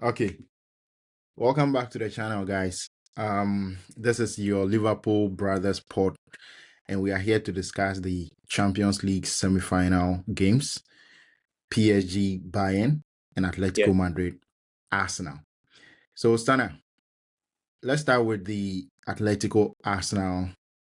Okay, welcome back to the channel, guys. This is your Liverpool Brothers pod, and we are here to discuss the Champions League semi-final games: PSG Bayern and Yeah. Atletico Madrid Arsenal. So, Stana, let's start with the Atletico Arsenal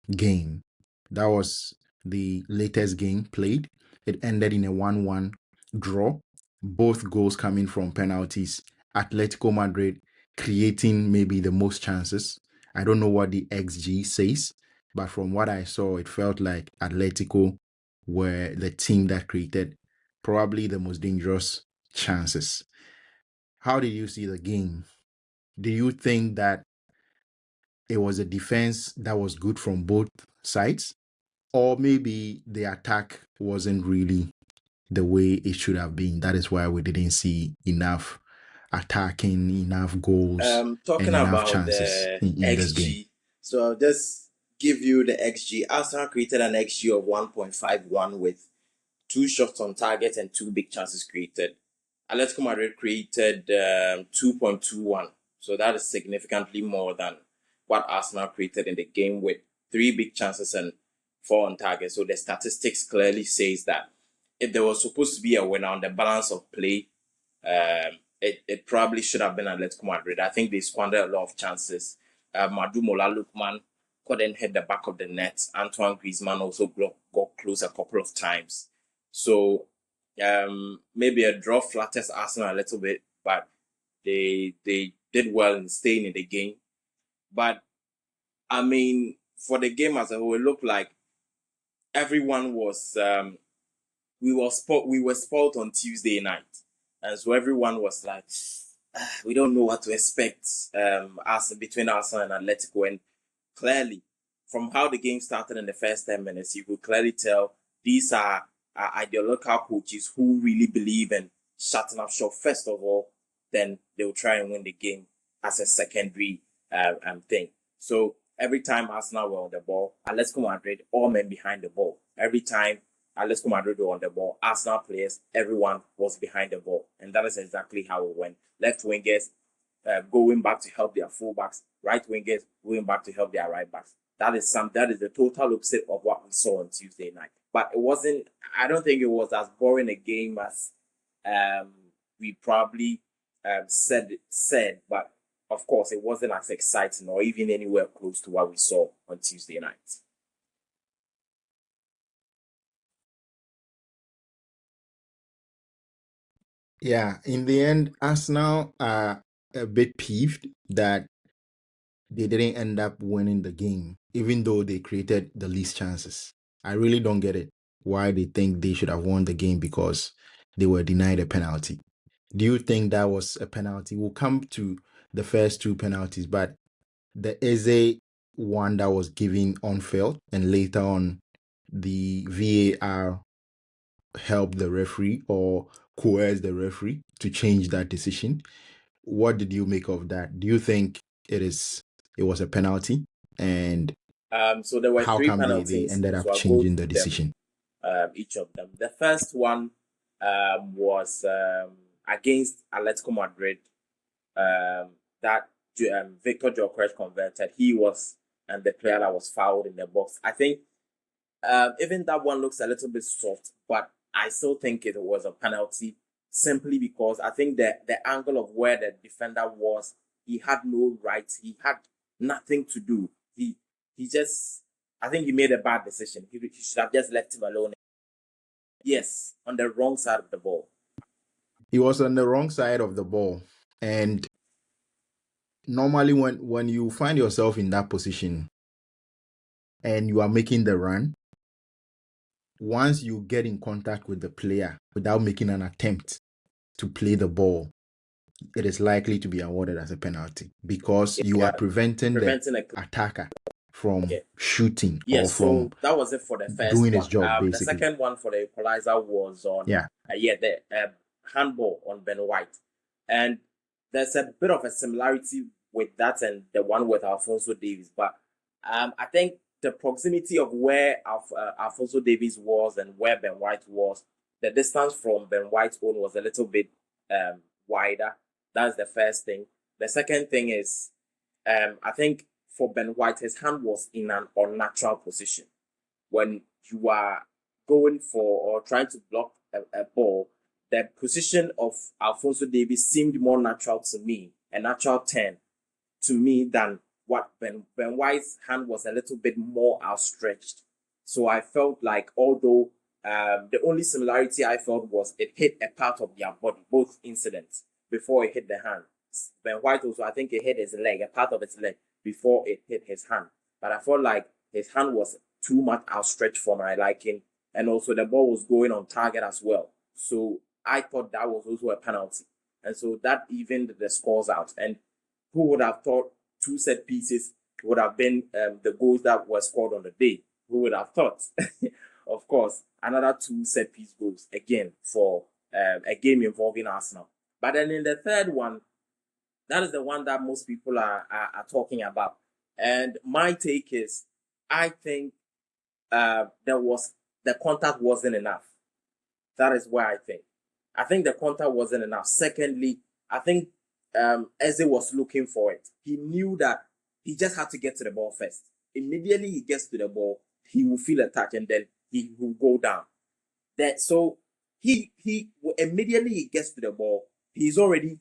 game. That was the latest game played. It ended in a 1-1 draw, both goals coming from penalties. Atletico Madrid creating maybe the most chances. I don't know what the XG says, but from what I saw, it felt like Atletico were the team that created probably the most dangerous chances. How did you see the game? Do you think that it was a defense that was good from both sides? Or maybe the attack wasn't really the way it should have been. That is why we didn't see enough attacking, enough goals, Talking and enough about chances the in this game. XG, so I'll just give you the XG. Arsenal created an XG of 1.51 with 2 shots on target and 2 big chances created. Atletico Madrid created 2.21, so that is significantly more than what Arsenal created in the game with 3 big chances and 4 on target. So the statistics clearly says that if there was supposed to be a winner on the balance of play, it probably should have been Atletico Madrid. I think they squandered a lot of chances. Madu Mola Lukman couldn't hit the back of the net. Antoine Griezmann also got close a couple of times. So maybe a draw flatters Arsenal a little bit, but they did well in staying in the game. But I mean, for the game as a whole, it looked like everyone was we were spoiled on Tuesday night, and so everyone was like, we don't know what to expect. Us between Arsenal and Atletico, and clearly, from how the game started in the first 10 minutes, you could clearly tell these are ideological coaches who really believe in shutting up shop first of all, then they'll try and win the game as a secondary thing. So every time Arsenal were on the ball, Atletico Madrid, all men behind the ball. Every time Atletico Madrid were on the ball, Arsenal players, everyone was behind the ball. And that is exactly how it went. Left wingers going back to help their fullbacks, right wingers going back to help their right backs. That is the total opposite of what we saw on Tuesday night. But it wasn't, I don't think it was as boring a game as we probably said, but of course it wasn't as exciting or even anywhere close to what we saw on Tuesday night. Yeah, in the end, Arsenal are a bit peeved that they didn't end up winning the game, even though they created the least chances. I really don't get it. Why they think they should have won the game because they were denied a penalty. Do you think that was a penalty? We'll come to the first 2 penalties, but the Eze one that was given on field, and later on the VAR helped the referee or coerced the referee to change that decision. What did you make of that? Do you think it was a penalty? And So there were how three come they penalties, ended so up I'll go changing the through them, decision? each of them. The first one was against Atletico Madrid, that Victor Gyökeres converted. He was and the player that was fouled in the box. I think even that one looks a little bit soft, but I still think it was a penalty simply because I think the angle of where the defender was, he had no rights. He had nothing to do. He just, I think he made a bad decision. He should have just left him alone. Yes, on the wrong side of the ball. He was on the wrong side of the ball. And normally when you find yourself in that position and you are making the run, once you get in contact with the player without making an attempt to play the ball, it is likely to be awarded as a penalty because you Yeah, are preventing the preventing a attacker from okay. shooting or Yes, from so that was it for the first doing his one. job, The basically. second one for the equalizer was on Yeah. the handball on Ben White, and there's a bit of a similarity with that and the one with Alfonso Davies, but I think the proximity of where Alfonso Davies was and where Ben White was, the distance from Ben White's own was a little bit wider, That's the first thing. The second thing is, I think for Ben White, his hand was in an unnatural position. When you are going for or trying to block a ball, the position of Alphonso Davies seemed more natural to me, a natural turn to me than what Ben White's hand was a little bit more outstretched. So I felt like although the only similarity I felt was it hit a part of their body, both incidents, before it hit the hand. Ben White also, I think it hit his leg, a part of his leg, before it hit his hand. But I felt like his hand was too much outstretched for my liking, and also the ball was going on target as well. So I thought that was also a penalty. And so that evened the scores out. And who would have thought two set pieces would have been the goals that were scored on the day? Who would have thought? Of course, another two set piece goals again for a game involving Arsenal. But then in the third one, that is the one that most people are talking about. And my take is, I think the contact wasn't enough. That is why I think. I think the contact wasn't enough. Secondly, I think Eze was looking for it. He knew that he just had to get to the ball first. Immediately he gets to the ball, he will feel a touch and then he will go down. So he immediately he gets to the ball, he's already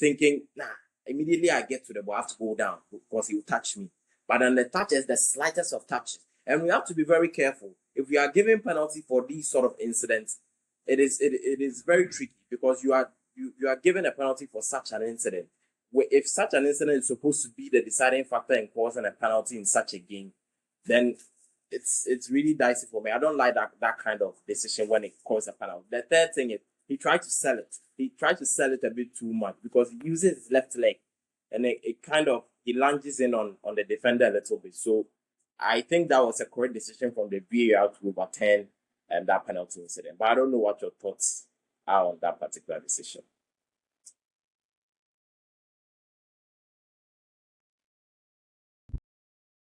thinking, nah, immediately I get to the ball, I have to go down because he will touch me. But then the touch is the slightest of touches. And we have to be very careful. If we are giving penalty for these sort of incidents, it is very tricky because you are given a penalty for such an incident. If such an incident is supposed to be the deciding factor in causing a penalty in such a game, then it's really dicey for me. I don't like that kind of decision when it causes a penalty. The third thing is he tried to sell it. He tried to sell it a bit too much because he uses his left leg and it kind of he lunges in on the defender a little bit. So I think that was a correct decision from the VAR to overturn that penalty incident. But I don't know what your thoughts are on that particular decision.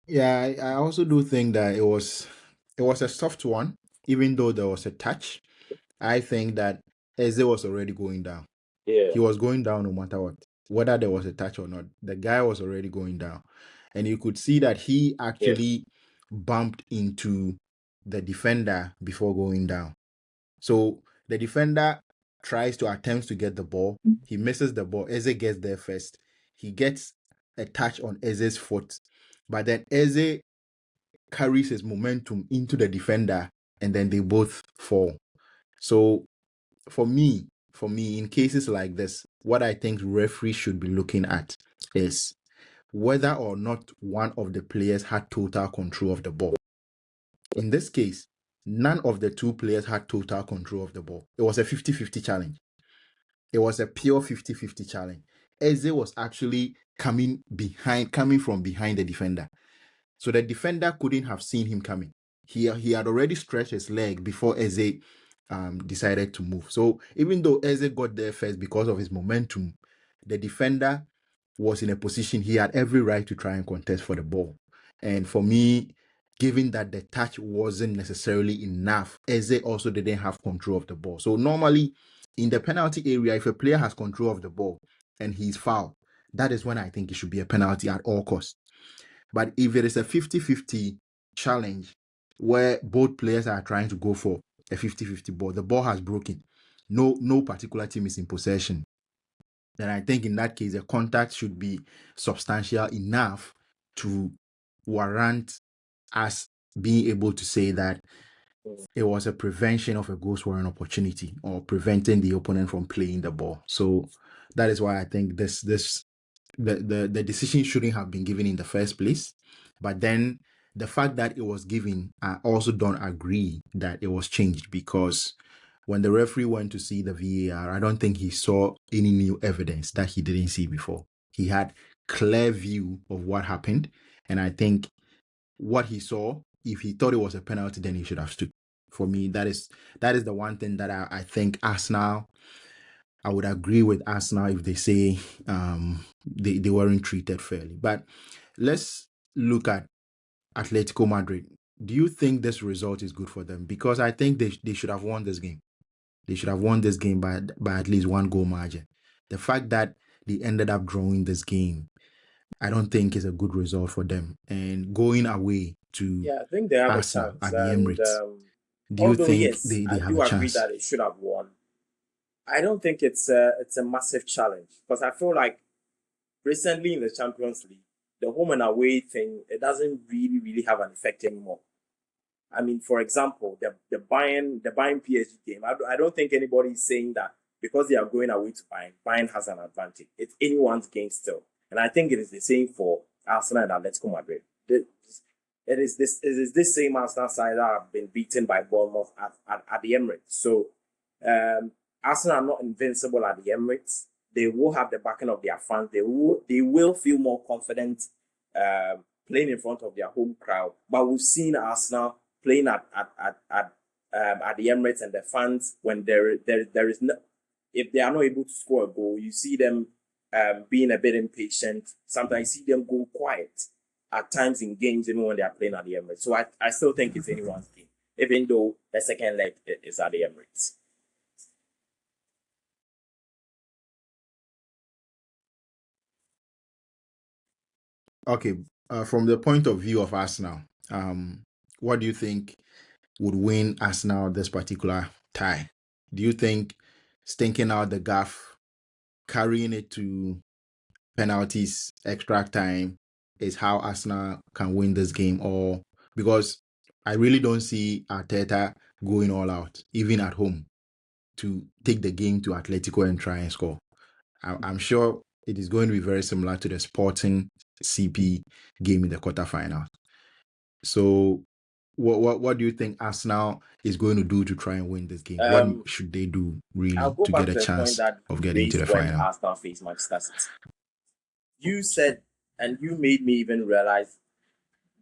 Yeah, I also do think that it was a soft one, even though there was a touch. I think that Eze was already going down. Yeah. He was going down no matter what, whether there was a touch or not. The guy was already going down. And you could see that he actually bumped into the defender before going down. So the defender tries to attempt to get the ball. He misses the ball. Eze gets there first. He gets a touch on Eze's foot. But then Eze carries his momentum into the defender and then they both fall. So for me, in cases like this, what I think referees should be looking at is whether or not one of the players had total control of the ball. In this case, none of the two players had total control of the ball. It was a 50-50 challenge. It was a pure 50-50 challenge. Eze was actually coming from behind the defender. So the defender couldn't have seen him coming. He had already stretched his leg before Eze decided to move. So even though Eze got there first because of his momentum, the defender was in a position he had every right to try and contest for the ball. And for me, given that the touch wasn't necessarily enough, Eze also didn't have control of the ball. So normally in the penalty area, if a player has control of the ball and he's fouled, that is when I think it should be a penalty at all costs. But if it is a 50-50 challenge where both players are trying to go for a 50-50 ball, the ball has broken, no particular team is in possession, then I think in that case, the contact should be substantial enough to warrant us being able to say that it was a prevention of a goal scoring opportunity or preventing the opponent from playing the ball. So that is why I think the decision shouldn't have been given in the first place. But then the fact that it was given, I also don't agree that it was changed, because when the referee went to see the VAR, I don't think he saw any new evidence that he didn't see before. He had clear view of what happened, and I think what he saw, if he thought it was a penalty, then he should have stood. For me, that is the one thing that I think Arsenal, I would agree with Arsenal if they say they weren't treated fairly. But let's look at Atletico Madrid. Do you think this result is good for them? Because I think they should have won this game. They should have won this game by at least one goal margin. The fact that they ended up drawing this game, I don't think is a good result for them. And going away to Yeah, I think they have a Arsenal chance. at the And Emirates, do you although think yes, they I have a do agree chance? that they should have won. I don't think it's a massive challenge because I feel like recently in the Champions League, the home and away thing it doesn't really have an effect anymore. I mean, for example, the Bayern PSG game. I don't think anybody is saying that because they are going away to Bayern has an advantage. It's anyone's game still, and I think it is the same for Arsenal and Atletico Madrid. It is this same Arsenal side that have been beaten by Bournemouth at the Emirates. So Arsenal are not invincible at the Emirates. They will have the backing of their fans. They will feel more confident playing in front of their home crowd. But we've seen Arsenal playing at the Emirates and the fans when there is no, if they are not able to score a goal, you see them being a bit impatient. Sometimes you see them go quiet at times in games, even when they are playing at the Emirates. So I still think it's anyone's game, even though the second leg is at the Emirates. Okay, from the point of view of Arsenal, what do you think would win Arsenal this particular tie? Do you think stinking out the gaff, carrying it to penalties, extra time is how Arsenal can win this game? Or because I really don't see Arteta going all out, even at home, to take the game to Atletico and try and score. I'm sure it is going to be very similar to the Sporting CP game in the quarterfinals. So, what do you think Arsenal is going to do to try and win this game? What Um, should they do I'll really go to get back a to the point chance that of you getting to raised the when final? Arsenal faced Manchester City. You said, and you made me even realize,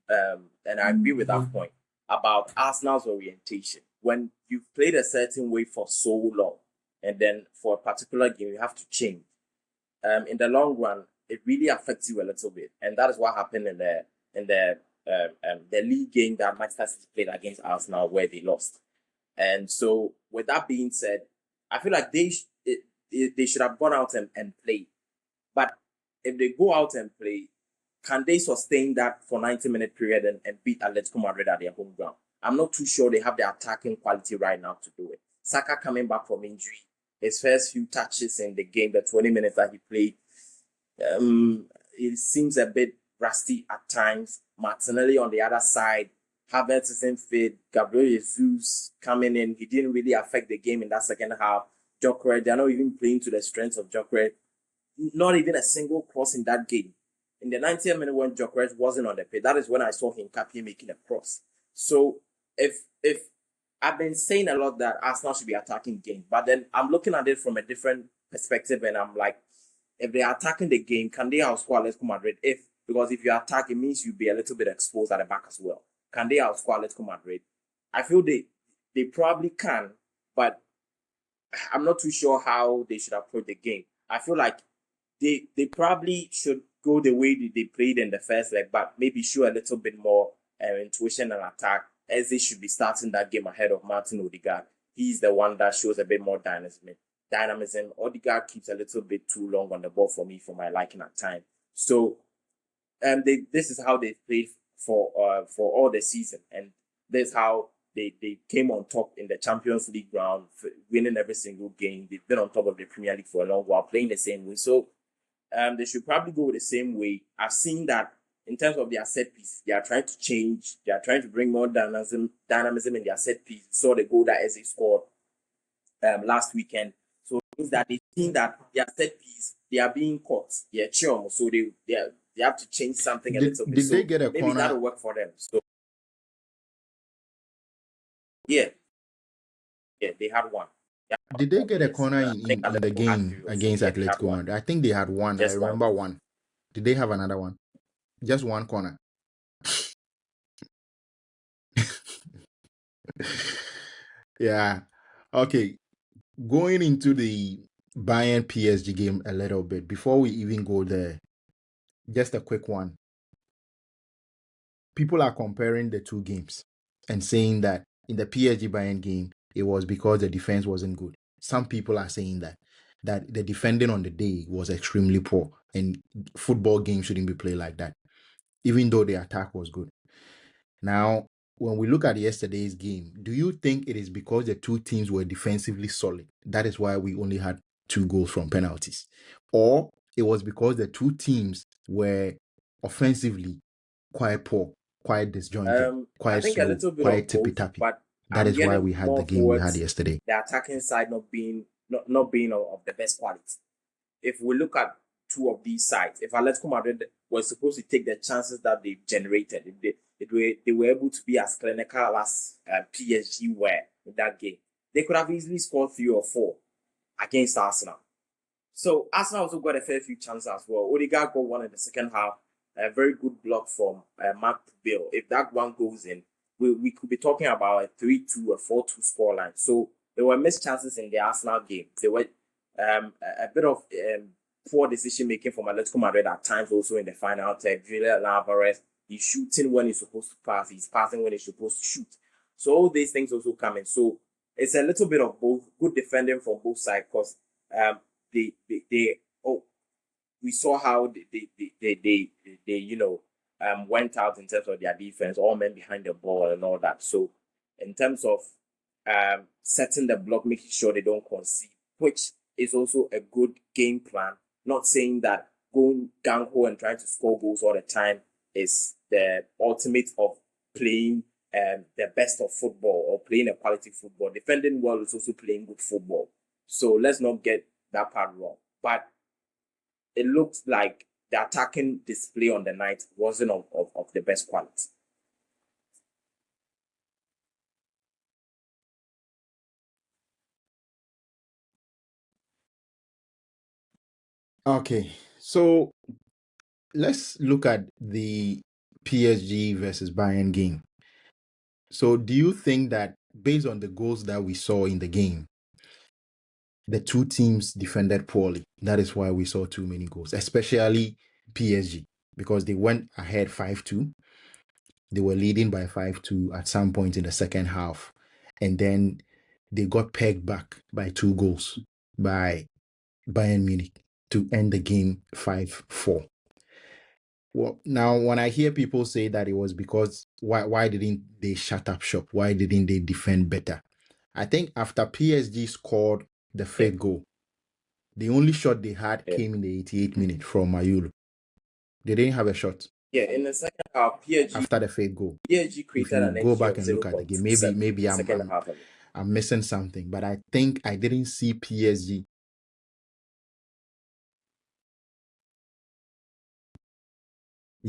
and I agree with that point about Arsenal's orientation. When you've played a certain way for so long, and then for a particular game you have to change. In the long run, it really affects you a little bit, and that is what happened in the league game that Manchester City played against Arsenal, where they lost. And so, with that being said, I feel like they should have gone out and played. But if they go out and play, can they sustain that for 90-minute period and beat Atletico Madrid at their home ground? I'm not too sure they have the attacking quality right now to do it. Saka coming back from injury, his first few touches in the game, the 20 minutes that he played, it seems a bit rusty at times. Martinelli on the other side, Havertz isn't fit. Gabriel Jesus coming in, he didn't really affect the game in that second half. Jokered, they're not even playing to the strengths of Jokered. Not even a single cross in that game. In the 90th minute when Jokered wasn't on the pitch, that is when I saw him making a cross. So if I've been saying a lot that Arsenal should be attacking game, but then I'm looking at it from a different perspective, and I'm like, if they are attacking the game, can they outscore Atletico Madrid? Because if you attack, it means you'll be a little bit exposed at the back as well. Can they outscore Atletico Madrid? I feel they probably can, but I'm not too sure how they should approach the game. I feel like they probably should go the way they played in the first leg, but maybe show a little bit more intuition and attack, as they should be starting that game ahead of Martin Odegaard. He's the one that shows a bit more dynamism. Odegaard keeps a little bit too long on the ball for me, for my liking at time. So this is how they played for all the season, and this is how they came on top in the Champions League round, winning every single game. They've been on top of the Premier League for a long while, playing the same way. So they should probably go the same way. I've seen that in terms of their set piece, they are trying to change. They are trying to bring more dynamism in their set piece. Saw the goal that Eze scored last weekend. So it means that they've seen that their set piece, they are being caught. They're chum. So they have to change something a little bit. Did they So get a maybe corner? that'll work for them. So yeah, they had one. Did they get a Yes. corner I think in the Atletico had game two. So against yeah, they had Atletico one. Madrid? I think they had one. I Just one. remember one. Did they have another one? Just one corner. Yeah. Okay. Going into the Bayern PSG game a little bit before we even go there, just a quick one. People are comparing the two games and saying that in the PSG Bayern game, it was because the defense wasn't good. Some people are saying that. that the defending on the day was extremely poor, and football games shouldn't be played like that, even though the attack was good. Now, when we look at yesterday's game, do you think it is because the two teams were defensively solid? That is why we only had 2 goals from penalties. Or it was because the two teams were offensively quite poor, quite disjointed, I quite think a slow, little bit quite of both, tippy-tappy. but That I'm is why getting we had the more game we had towards yesterday. the attacking side not being of the best quality. If we look at two of these sides, if Atletico Madrid were supposed to take the chances that they generated, if they were able to be as clinical as PSG were in that game, they could have easily scored 3 or 4 against Arsenal. So Arsenal also got a fair few chances as well. Odegaard got one in the second half. A very good block from Mark Bill. If that one goes in, we could be talking about a 3-2 or 4-2 scoreline. So there were missed chances in the Arsenal game. There were a bit of poor decision making from Atletico Madrid at times also in the final third. Julian Alvarez, he's shooting when he's supposed to pass. He's passing when he's supposed to shoot. So all these things also come in. So it's a little bit of both. Good defending from both sides because we saw how they went out in terms of their defense, all men behind the ball and all that. So in terms of setting the block, making sure they don't concede, which is also a good game plan. Not saying that going gung ho and trying to score goals all the time is the ultimate of playing the best of football or playing a quality football. Defending well is also playing good football. So let's not get that part wrong. But it looks like the attacking display on the night wasn't of the best quality. Okay, so let's look at the PSG versus Bayern game. So do you think that based on the goals that we saw in the game, the two teams defended poorly? That is why we saw too many goals, especially PSG, because they went ahead 5-2. They were leading by 5-2 at some point in the second half. And then they got pegged back by 2 goals by Bayern Munich to end the game 5-4. Well, now when I hear people say that it was because why didn't they shut up shop? Why didn't they defend better? I think after PSG scored the third goal, the only shot they had came in the 88th minute from Mayulu. They didn't have a shot. Yeah, in the second half, PSG After the third goal, PSG if created you an go XG back of and look at the game, maybe I'm missing something, but I think I didn't see PSG.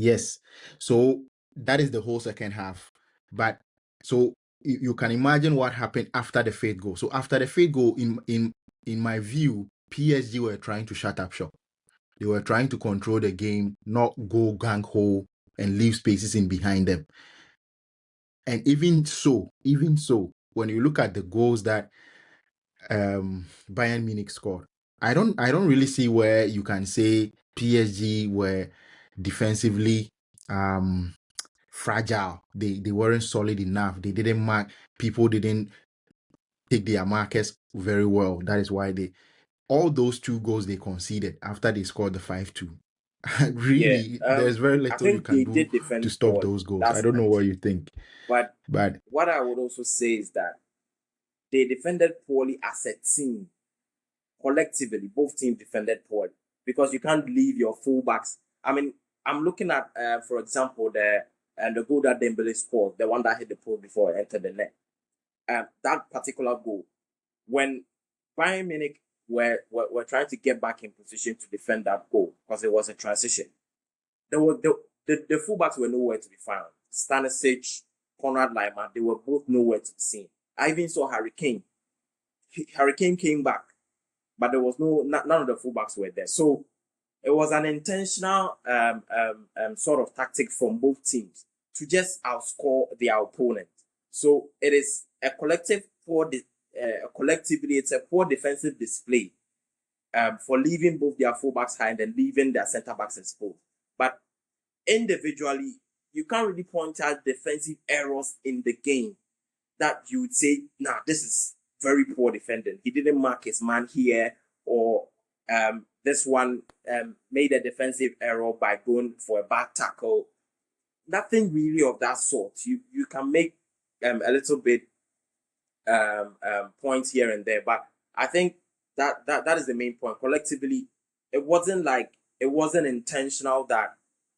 Yes, so that is the whole second half. But so you can imagine what happened after the third goal. So after the third goal, in my view, PSG were trying to shut up shop. They were trying to control the game, not go gang ho and leave spaces in behind them. And even so, when you look at the goals that Bayern Munich scored, I don't really see where you can say PSG were defensively fragile. They weren't solid enough. They didn't mark, people didn't take their markers very well. That is why all those 2 goals they conceded after they scored the 5-2. Really, there's very little you can do to stop those goals. I don't know what you think. But what I would also say is that they defended poorly as a team. Collectively, both teams defended poorly because you can't leave your fullbacks. I mean, I'm looking at, for example, the goal that Dembele scored, the one that hit the post before it entered the net. That particular goal, when Bayern Munich were trying to get back in position to defend that goal because it was a transition, the fullbacks were nowhere to be found. Stanisic, Konrad Laimer, they were both nowhere to be seen. I even saw Harry Kane. Harry Kane came back, but there was none of the fullbacks were there. So it was an intentional sort of tactic from both teams to just outscore their opponent. So it is a collective collectively, it's a poor defensive display for leaving both their fullbacks high and then leaving their centre backs exposed. But individually, you can't really point out defensive errors in the game that you would say, nah, this is very poor defending. He didn't mark his man here, or this one made a defensive error by going for a bad tackle. Nothing really of that sort. You can make a little bit points here and there, but I think that is the main point. Collectively, it wasn't intentional that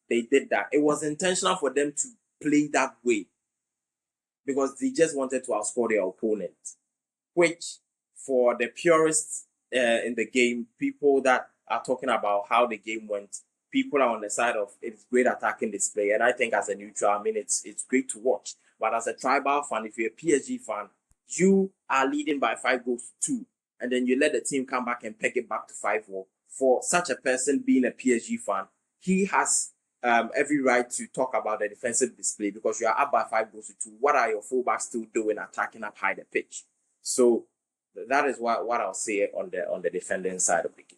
they did that. It was intentional for them to play that way because they just wanted to outscore their opponent, which for the purists in the game, people that are talking about how the game went, people are on the side of it's great attacking display. And I think as a neutral, I mean, it's great to watch. But as a tribal fan, if you're a PSG fan, you are leading by 5-2, and then you let the team come back and peg it back to 5-4. For such a person being a PSG fan, he has every right to talk about the defensive display because you are up by 5-2. What are your fullbacks still doing attacking up high the pitch? So that is what I'll say on the defending side of the game.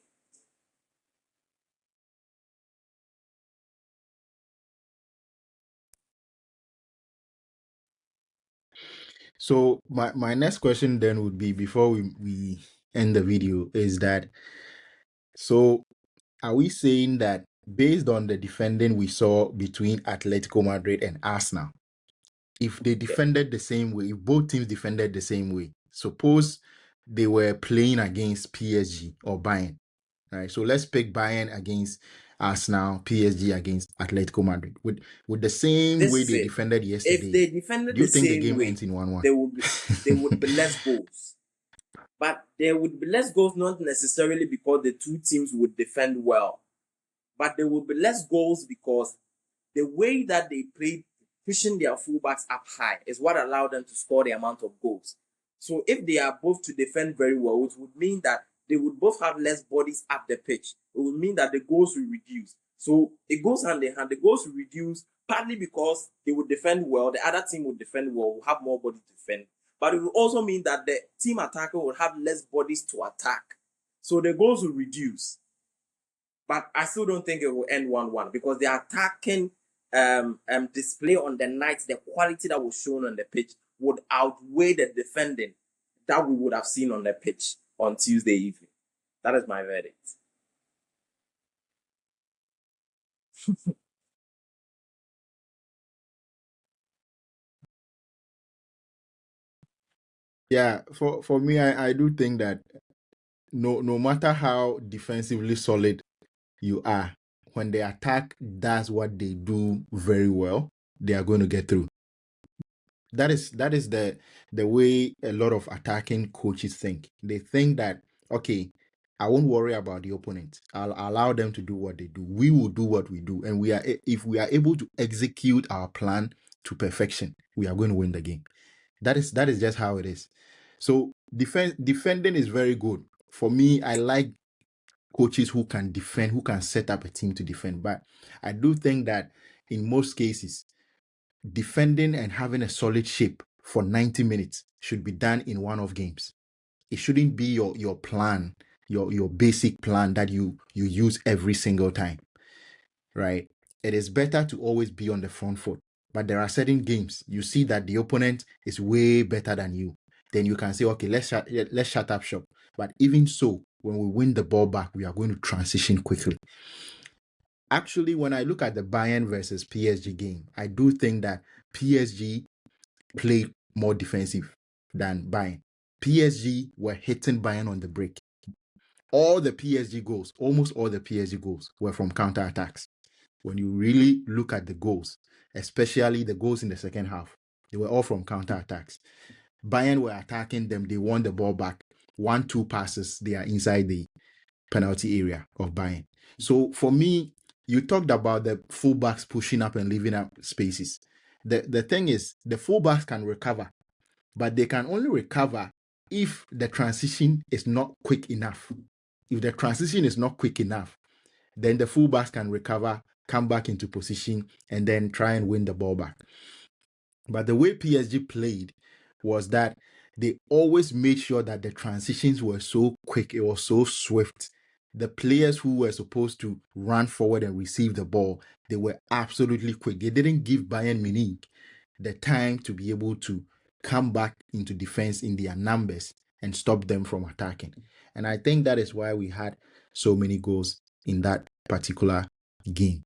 So my next question then would be, before we end the video, is that, so are we saying that based on the defending we saw between Atletico Madrid and Arsenal, if they defended the same way, if both teams defended the same way, suppose they were playing against PSG or Bayern, right? So let's pick Bayern against Arsenal, PSG against Atletico Madrid. With the same way they defended yesterday, if they defended do you the think the same game way, ends in 1-1? there would be less goals. But there would be less goals, not necessarily because the two teams would defend well, but there would be less goals because the way that they played, pushing their fullbacks up high, is what allowed them to score the amount of goals. So if they are both to defend very well, it would mean that they would both have less bodies up the pitch. It would mean that the goals will reduce. So it goes hand in hand. The goals will reduce partly because they would defend well, the other team would defend well, will have more bodies to defend. But it will also mean that the team attacker will have less bodies to attack. So the goals will reduce. But I still don't think it will end 1-1 because the attacking display on the night, the quality that was shown on the pitch would outweigh the defending that we would have seen on the pitch on Tuesday evening. That is my verdict. Yeah, for me, I do think that no matter how defensively solid you are, when the attack does what they do very well, they are going to get through. That is the way a lot of attacking coaches think. They think that, okay, I won't worry about the opponent. I'll allow them to do what they do. We will do what we do, and if we are able to execute our plan to perfection, we are going to win the game. That is just how it is. So defending is very good. For me, I like coaches who can defend, who can set up a team to defend. But I do think that in most cases, defending and having a solid shape for 90 minutes should be done in one-off games. It shouldn't be your plan, your basic plan that you use every single time, right? It is better to always be on the front foot. But there are certain games you see that the opponent is way better than you. Then you can say, okay, let's shut up shop. But even so, when we win the ball back, we are going to transition quickly. Actually, when I look at the Bayern versus PSG game, I do think that PSG played more defensive than Bayern. PSG were hitting Bayern on the break. All the PSG goals, almost all the PSG goals, were from counter-attacks. When you really look at the goals, especially the goals in the second half, they were all from counter-attacks. Bayern were attacking them, they won the ball back. 1-2 passes, they are inside the penalty area of Bayern. So for me, you talked about the fullbacks pushing up and leaving up spaces. The thing is, the fullbacks can recover, but they can only recover if the transition is not quick enough. If the transition is not quick enough, then the fullbacks can recover, come back into position, and then try and win the ball back. But the way PSG played was that they always made sure that the transitions were so quick, it was so swift. The players who were supposed to run forward and receive the ball, they were absolutely quick. They didn't give Bayern Munich the time to be able to come back into defense in their numbers and stop them from attacking. And I think that is why we had so many goals in that particular game.